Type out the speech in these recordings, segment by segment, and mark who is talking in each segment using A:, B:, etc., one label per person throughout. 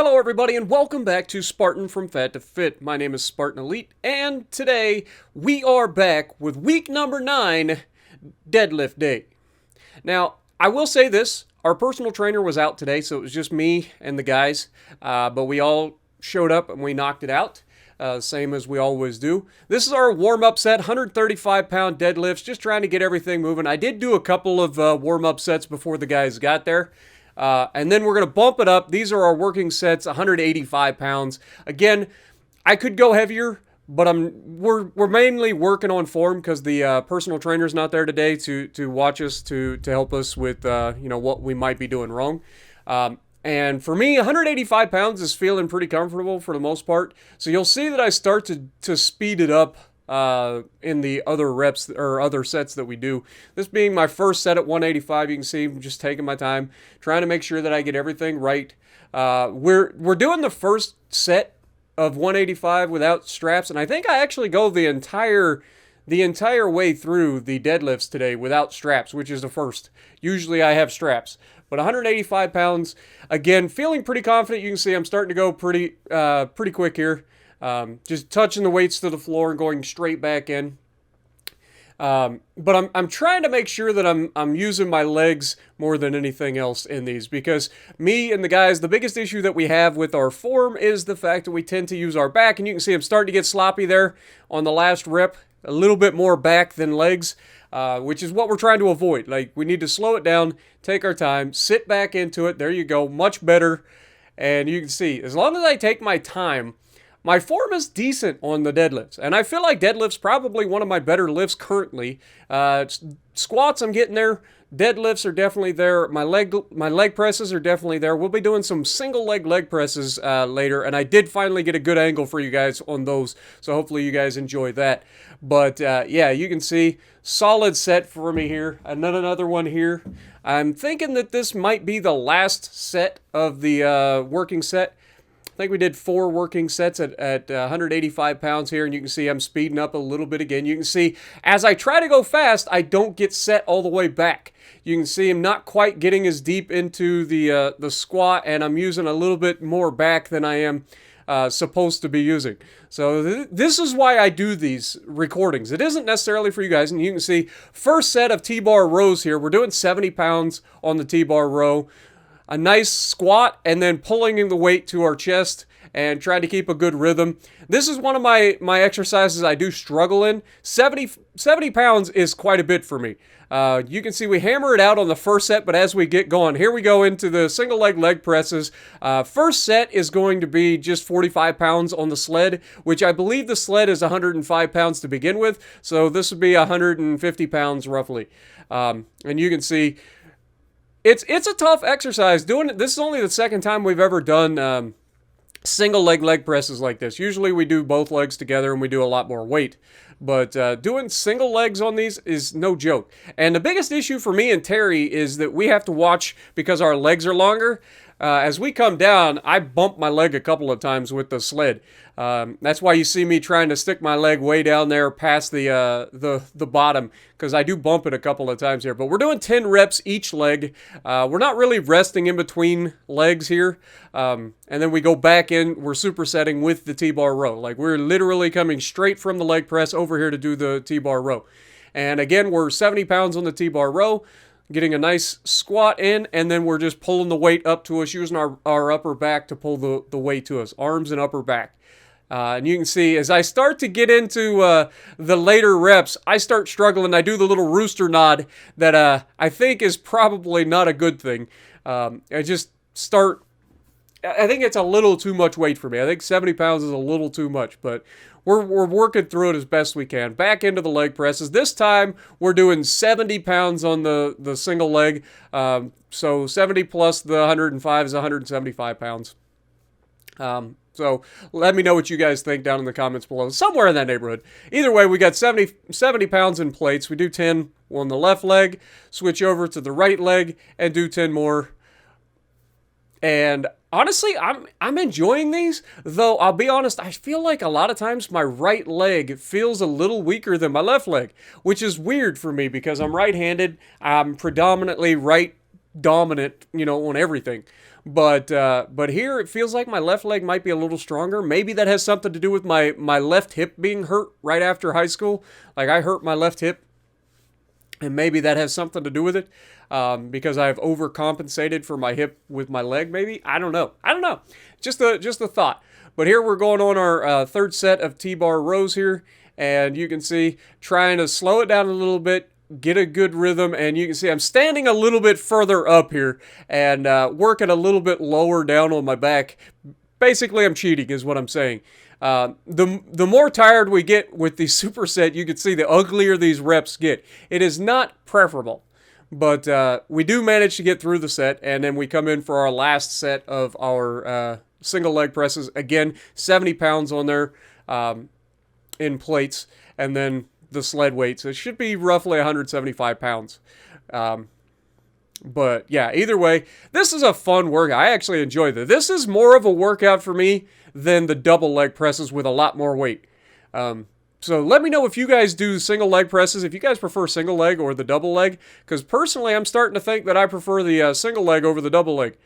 A: Hello everybody and welcome back to Spartan from Fat to Fit. My name is Spartan Elite and today we are back with week number 9, Deadlift Day. Now, I will say this, our personal trainer was out today, so it was just me and the guys, but we all showed up and we knocked it out. Same as we always do. This is our warm-up set, 135-pound deadlifts, just trying to get everything moving. I did do a couple of warm-up sets before the guys got there. And then we're going to bump it up. These are our working sets, 185 pounds. Again, I could go heavier, but we're mainly working on form because the personal trainer's not there today to watch us, to help us with what we might be doing wrong. And for me, 185 pounds is feeling pretty comfortable for the most part. So you'll see that I start to speed it up in the other reps or other sets that we do. This being my first set at 185, you can see I'm just taking my time, trying to make sure that I get everything right. We're doing the first set of 185 without straps, and I think I actually go the entire way through the deadlifts today without straps, which is the first. Usually I have straps. But 185 pounds, again, feeling pretty confident. You can see I'm starting to go pretty quick here. Just touching the weights to the floor and going straight back in. But I'm trying to make sure that I'm using my legs more than anything else in these, because me and the guys, the biggest issue that we have with our form is the fact that we tend to use our back, and you can see I'm starting to get sloppy there on the last rep, a little bit more back than legs, which is what we're trying to avoid. Like, we need to slow it down, take our time, sit back into it. There you go, much better. And you can see, as long as I take my time, my form is decent on the deadlifts, and I feel like deadlifts probably one of my better lifts currently. Squats, I'm getting there. Deadlifts are definitely there. My leg presses are definitely there. We'll be doing some single leg presses later, and I did finally get a good angle for you guys on those, so hopefully you guys enjoy that. But yeah, you can see solid set for me here. And then another one here. I'm thinking that this might be the last set of the working set. I think we did 4 working sets at 185 pounds here, and you can see I'm speeding up a little bit again. You can see as I try to go fast, I don't get set all the way back. You can see I'm not quite getting as deep into the squat, and I'm using a little bit more back than I am supposed to be using. So this is why I do these recordings. It isn't necessarily for you guys, and you can see first set of T-bar rows here. We're doing 70 pounds on the T-bar row. A nice squat, and then pulling in the weight to our chest and trying to keep a good rhythm. This is one of my exercises I do struggle in. 70 pounds is quite a bit for me. You can see we hammer it out on the first set, but as we get going, here we go into the single leg presses. First set is going to be just 45 pounds on the sled, which I believe the sled is 105 pounds to begin with, so this would be 150 pounds roughly. And you can see it's a tough exercise. Doing it, this is only the second time we've ever done single leg presses like this. Usually we do both legs together and we do a lot more weight. But doing single legs on these is no joke. And the biggest issue for me and Terry is that we have to watch, because our legs are longer. As we come down, I bump my leg a couple of times with the sled. That's why you see me trying to stick my leg way down there past the bottom, because I do bump it a couple of times here. But we're doing 10 reps each leg. We're not really resting in between legs here. And then we go back in, we're supersetting with the T-bar row. Like, we're literally coming straight from the leg press over here to do the T-bar row. And again, we're 70 pounds on the T-bar row, getting a nice squat in, and then we're just pulling the weight up to us, using our upper back to pull the weight to us, arms and upper back. And you can see as I start to get into the later reps, I start struggling. I do the little rooster nod that I think is probably not a good thing. I think it's a little too much weight for me. I think 70 pounds is a little too much, but we're working through it as best we can. Back into the leg presses. This time, we're doing 70 pounds on the single leg. So 70 plus the 105 is 175 pounds. So let me know what you guys think down in the comments below. Somewhere in that neighborhood. Either way, we got 70 pounds in plates. We do 10 on the left leg, switch over to the right leg, and do 10 more. And honestly, I'm enjoying these, though I'll be honest, I feel like a lot of times my right leg feels a little weaker than my left leg, which is weird for me because I'm right-handed. I'm predominantly right dominant, on everything. But here it feels like my left leg might be a little stronger. Maybe that has something to do with my left hip being hurt right after high school. Like I hurt my left hip, and maybe that has something to do with it, because I've overcompensated for my hip with my leg. Maybe, I don't know. Just a thought. But here we're going on our third set of T-bar rows here, and you can see trying to slow it down a little bit, get a good rhythm, and you can see I'm standing a little bit further up here and working a little bit lower down on my back. Basically, I'm cheating is what I'm saying. The more tired we get with the superset, you can see the uglier these reps get. It is not preferable, but we do manage to get through the set, and then we come in for our last set of our single leg presses. Again, 70 pounds on there in plates, and then the sled weights. It should be roughly 175 pounds. But yeah, either way, this is a fun workout. I actually enjoy this. This is more of a workout for me than the double leg presses with a lot more weight. So let me know if you guys do single leg presses, if you guys prefer single leg or the double leg, because personally I'm starting to think that I prefer the single leg over the double leg.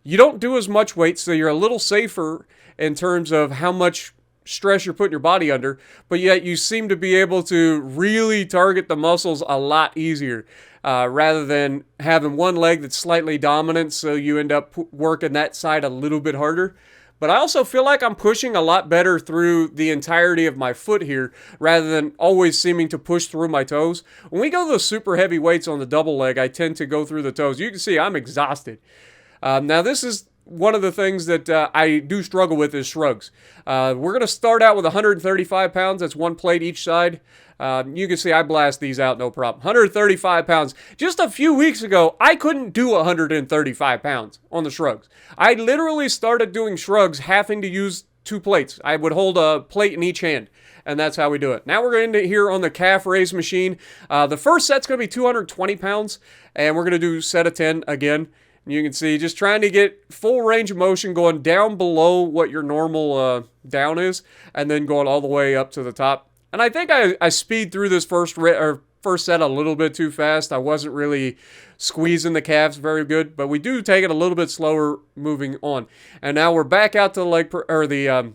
A: You don't do as much weight, so you're a little safer in terms of how much stress you're putting your body under, but yet you seem to be able to really target the muscles a lot easier, rather than having one leg that's slightly dominant, so you end up working that side a little bit harder. But I also feel like I'm pushing a lot better through the entirety of my foot here, rather than always seeming to push through my toes. When we go those super heavy weights on the double leg, I tend to go through the toes. You can see I'm exhausted. Now this is one of the things that I do struggle with is shrugs. We're going to start out with 135 pounds. That's one plate each side. You can see I blast these out no problem. 135 pounds. Just a few weeks ago, I couldn't do 135 pounds on the shrugs. I literally started doing shrugs having to use 2 plates. I would hold a plate in each hand, and that's how we do it. Now we're going to here on the calf raise machine. The first set's going to be 220 pounds, and we're going to do set of 10 again. You can see just trying to get full range of motion going down below what your normal down is, and then going all the way up to the top. And I think I speed through this first set a little bit too fast. I wasn't really squeezing the calves very good, but we do take it a little bit slower moving on. And now we're back out to the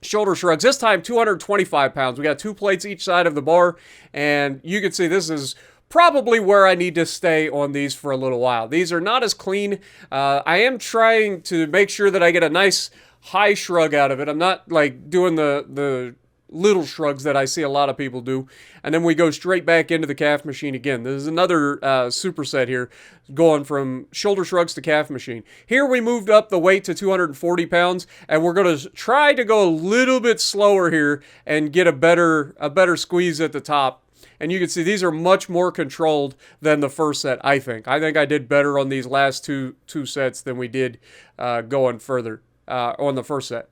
A: shoulder shrugs. This time 225 pounds. We got 2 plates each side of the bar, and you can see this is probably where I need to stay on these for a little while. These are not as clean. I am trying to make sure that I get a nice high shrug out of it. I'm not like doing the little shrugs that I see a lot of people do. And then we go straight back into the calf machine again. This is another superset here, going from shoulder shrugs to calf machine. Here we moved up the weight to 240 pounds, and we're going to try to go a little bit slower here and get a better squeeze at the top. And you can see these are much more controlled than the first set, I think. I think I did better on these last two sets than we did going further on the first set.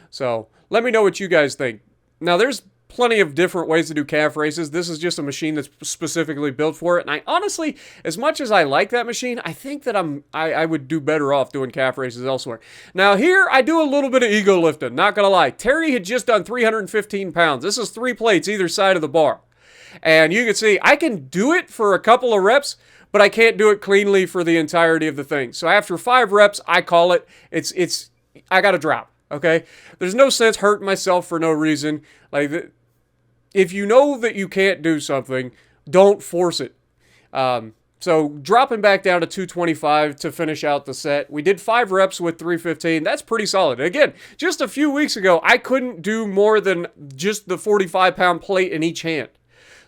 A: So let me know what you guys think. Now, there's plenty of different ways to do calf raises. This is just a machine that's specifically built for it. And I honestly, as much as I like that machine, I think that I would do better off doing calf raises elsewhere. Now here, I do a little bit of ego lifting, not gonna lie. Terry had just done 315 pounds. This is 3 plates either side of the bar. And you can see I can do it for a couple of reps, but I can't do it cleanly for the entirety of the thing. So after 5 reps, I call it. I got to drop. Okay, there's no sense hurting myself for no reason. Like, if you know that you can't do something, don't force it. So dropping back down to 225 to finish out the set. We did 5 reps with 315. That's pretty solid. Again, just a few weeks ago, I couldn't do more than just the 45-pound plate in each hand.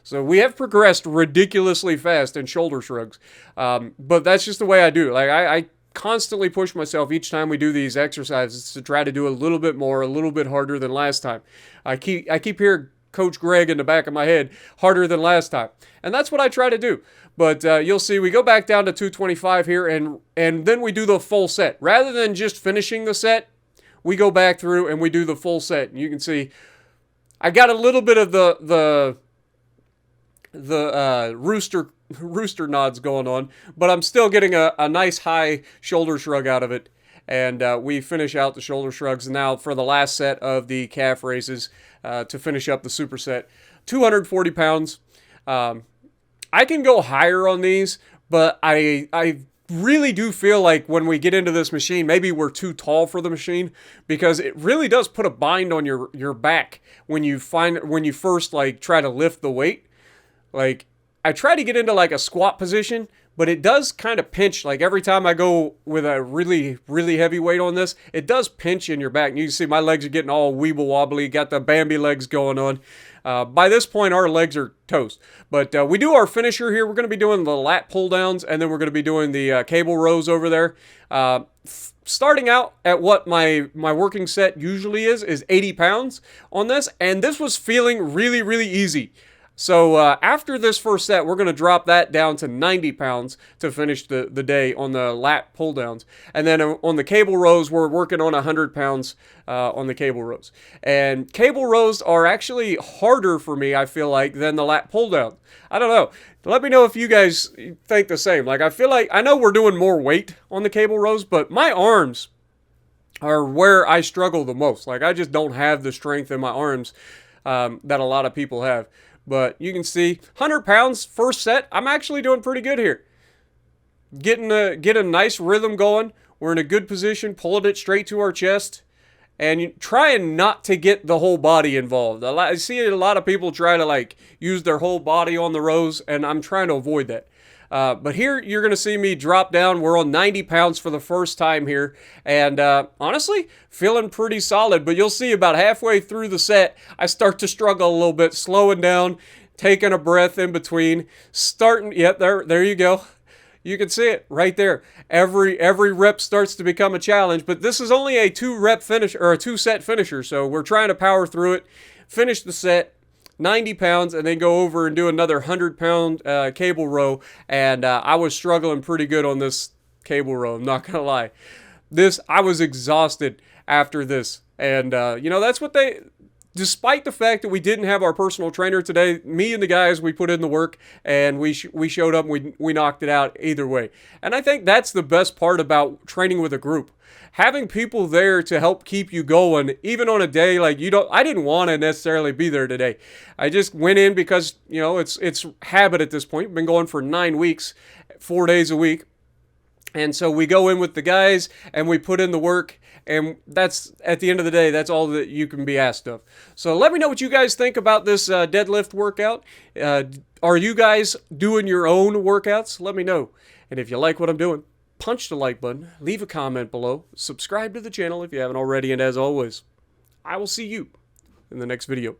A: So we have progressed ridiculously fast in shoulder shrugs. But that's just the way I do it. Like, I constantly push myself each time we do these exercises to try to do a little bit more, a little bit harder than last time. I keep hearing Coach Greg in the back of my head, harder than last time. And that's what I try to do. But you'll see we go back down to 225 here, and then we do the full set. Rather than just finishing the set, we go back through and we do the full set. And you can see I got a little bit of the rooster nods going on, but I'm still getting a nice high shoulder shrug out of it. And we finish out the shoulder shrugs now for the last set of the calf raises to finish up the superset. 240 pounds. I can go higher on these, but I really do feel like when we get into this machine, maybe we're too tall for the machine, because it really does put a bind on your back when you first like try to lift the weight. Like, I try to get into like a squat position, but it does kind of pinch. Like every time I go with a really, really heavy weight on this, it does pinch in your back. And you can see my legs are getting all weeble wobbly, got the Bambi legs going on. By this point, our legs are toast. But we do our finisher here. We're going to be doing the lat pull downs, and then we're going to be doing the cable rows over there. Starting out at what my working set usually is 80 pounds on this, and this was feeling really, really easy. So after this first set, we're going to drop that down to 90 pounds to finish the day on the lat pull downs. And then on the cable rows, we're working on 100 pounds on the cable rows. And cable rows are actually harder for me, I feel like, than the lat pull down. I don't know. Let me know if you guys think the same. Like, I feel like, I know we're doing more weight on the cable rows, but my arms are where I struggle the most. Like, I just don't have the strength in my arms that a lot of people have. But you can see 100 pounds first set, I'm actually doing pretty good here. Getting a nice rhythm going. We're in a good position, pulling it straight to our chest. And trying not to get the whole body involved. I see a lot of people try to like use their whole body on the rows, and I'm trying to avoid that. But here you're going to see me drop down. We're on 90 pounds for the first time here. And honestly, feeling pretty solid. But you'll see about halfway through the set, I start to struggle a little bit, slowing down, taking a breath in between, starting. Yep, there you go. You can see it right there. Every rep starts to become a challenge, but this is only a 2-rep finish or a 2-set finisher. So we're trying to power through it, finish the set, 90 pounds, and then go over and do another 100-pound cable row. And I was struggling pretty good on this cable row, I'm not gonna lie. I was exhausted after this. And you know, that's what despite the fact that we didn't have our personal trainer today, me and the guys, we put in the work, and we showed up and we knocked it out either way. And I think that's the best part about training with a group. Having people there to help keep you going, even on a day like I didn't want to necessarily be there today. I just went in because, you know, it's habit at this point. We've been going for 9 weeks, 4 days a week. And so we go in with the guys and we put in the work, and that's, at the end of the day, that's all that you can be asked of. So let me know what you guys think about this deadlift workout. Are you guys doing your own workouts? Let me know. And if you like what I'm doing, punch the like button, leave a comment below, subscribe to the channel if you haven't already, and as always, I will see you in the next video.